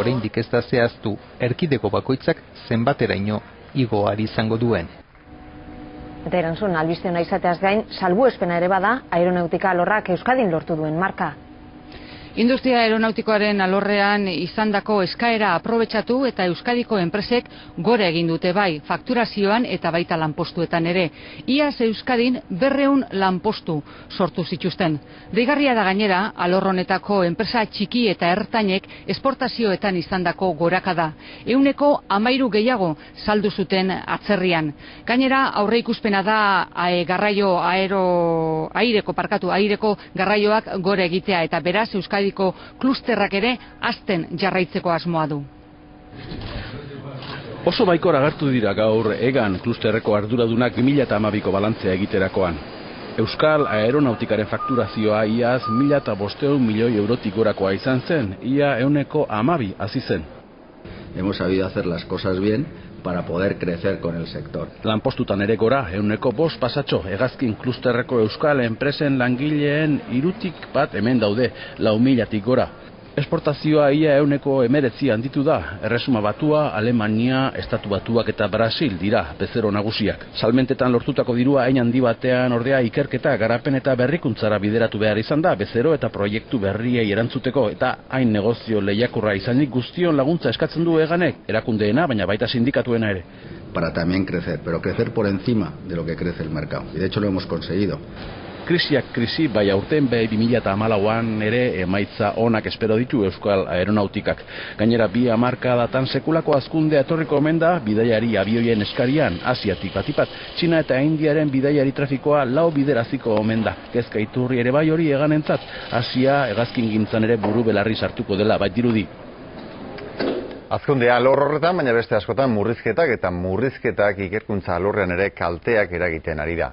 Oraindik ez da zehaztu erkidego bakoitzak zenbateraino igo ahal izango duen. Eta Erantzun, albiste ona izateaz gain, salbuespena ere bada aeronautika alorrak Euskadin lortu duen marka. Industria aeronautikoaren alorrean izandako eskaera aprobetxatu eta Euskadiko enpresek gora egin dute bai, fakturazioan eta baita lanpostuetan ere. Iaz Euskadin 200 lanpostu sortu zituzten. Deigarria da gainera, alor honetako enpresa txiki eta ertainek esportazioetan izandako gorakada. 13% gehiago saldu zuten atzerrian. Gainera, aurreikuspena da aireko garraioak gora egitea eta beraz Euskadi klusterrak ere hazten jarraitzeko asmoa du. Oso baikor agertu dira gaur Egan klusterreko arduradunak 2012ko balantzea egiterakoan. Euskal aeronautikaren fakturazioa iaz 1.500 milioi eurotik gorakoa izan zen, ia 12% hasi zen. Hemos sabido hacer las cosas bien para poder crecer con el sector. Lanpostutan ere gora, 5% pasatxo, hegazkin klusterreko euskal enpresen langileen 3% hemen daude, 4.000 gora. Esportazioa ia 19% handitu da, Erresuma Batua, Alemania, Estatu Batuak eta Brasil dira bezero nagusiak. Salmentetan lortutako dirua hain handi batean ordea ikerketa, garapen eta berrikuntzara bideratu behar izan da, bezero eta proiektu berriei erantzuteko eta hain negozio lehiakurra izanik guztion laguntza eskatzen du Eganek, erakundeena, baina baita sindikatuena ere. Para también crecer, pero crecer por encima de lo que crece el mercado. Y de hecho lo hemos conseguido. Krisiak krisi, bai aurten 2014an ere emaitza onak espero ditu Euskal Aeronautikak. Gainera 2 hamarkadatan sekulako hazkundea etorriko omen da bidaiari abioien eskarian, Asiatik batipat, Txina eta Indiaren bidaiari trafikoa 4 bideraziko omen da. Kezka iturri ere bai hori Eganentzat, Asia hegazkin gintzan ere buru belarri sartuko dela baitirudi. Hazkundea alor horretan, baina beste askotan murrizketak ikerkuntza alorrean ere kalteak eragiten ari da.